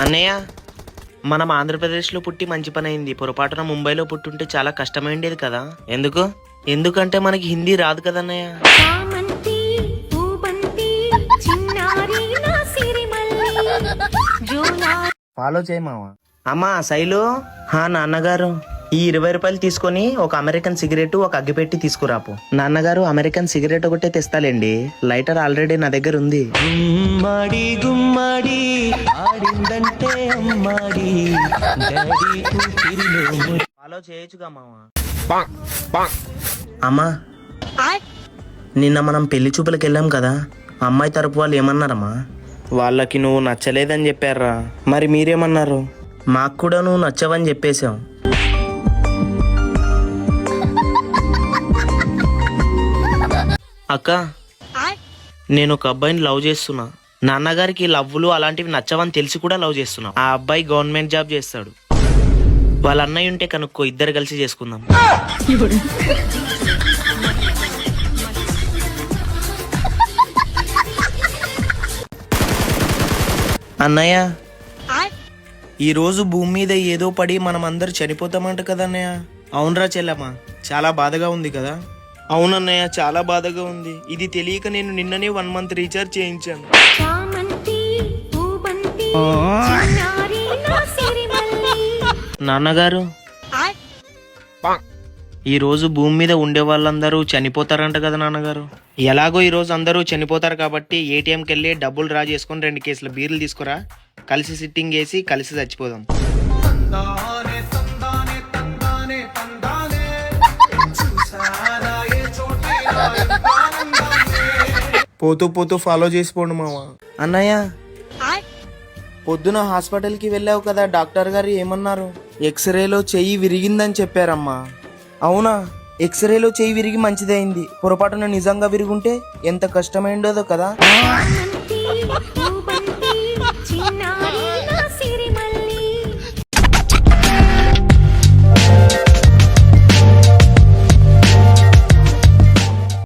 అన్నయ్య, మనం ఆంధ్రప్రదేశ్లో పుట్టి మంచి పని అయింది. పొరపాటున ముంబైలో పుట్టుంటే చాలా కష్టమైండేది కదా. ఎందుకంటే మనకి హిందీ రాదు కదన్నయ్య. చామంతి పూబంతి చిన్నారి నా సిరిమల్లి జోలా ఫాలో చేయమావా. అమ్మా శైలు, నాన్నగారు ఈ 20 రూపాయలు తీసుకొని ఒక అమెరికన్ సిగరెట్, ఒక అగ్గిపెట్టి తీసుకురాపు. నాన్నగారు అమెరికన్ సిగరెట్ ఒకటే తెస్తాలేండి, లైటర్ ఆల్రెడీ నా దగ్గర ఉంది. గుమ్మడి గుమ్మడి ఆడిందంటే అమ్మాడి ఫాలో చేయొచ్చుగా మావా. అమ్మా, నిన్న మనం పెళ్లి చూపులకు వెళ్ళాం కదా, అమ్మాయి తరపు వాళ్ళు ఏమన్నారమ్మా? వాళ్ళకి నువ్వు నచ్చలేదని చెప్పారా. మరి మీరేమన్నారు? మాకు కూడా నువ్వు నచ్చవని చెప్పేశావు. అక్క, నేను ఒక అబ్బాయిని లవ్ చేస్తున్నా. నాన్నగారికి లవ్లు అలాంటివి నచ్చవని తెలిసి కూడా లవ్ చేస్తున్నా. ఆ అబ్బాయి గవర్నమెంట్ జాబ్ చేస్తాడు. వాళ్ళ అన్నయ్య ఉంటే కనుక్కో, ఇద్దరు కలిసి చేసుకుందాం. అన్నయ్య, ఈ రోజు భూమి మీద ఏదో పడి మనం అందరు చనిపోతామంట కదా అన్నయ్య. అవునరా చెల్లమ్మా, చాలా బాధగా ఉంది కదా. అవునన్నయ్య, చాలా బాధగా ఉంది. ఇది తెలియక నేను నిన్ననే 1 మంత్ రీఛార్జ్ చేయించాను. చామంతి పూబంతి చిన్నారి నా సిరిమల్లి. నాన్నగారు, ఈ రోజు భూమి మీద ఉండే వాళ్ళందరూ చనిపోతారంట కదా నాన్నగారు. ఎలాగో ఈ రోజు అందరూ చనిపోతారు కాబట్టి ఏటీఎంకి వెళ్ళి డబ్బులు డ్రా చేసుకొని 2 కేసుల బీర్లు తీసుకురా. కలిసి సిట్టింగ్ వేసి కలిసి చచ్చిపోదాం. పోతూ పోతూ ఫాలో చేసిపోండి మావా. అన్నయ్య, పొద్దున హాస్పిటల్కి వెళ్ళావు కదా, డాక్టర్ గారు ఏమన్నారు? ఎక్స్రేలో చెయ్యి విరిగిందని చెప్పారమ్మా. అవునా? ఎక్స్రేలో చెయ్యి విరిగి మంచిదైంది. పొరపాటున నిజంగా విరుగుంటే ఎంత కష్టమైండోదో కదా. చామంతి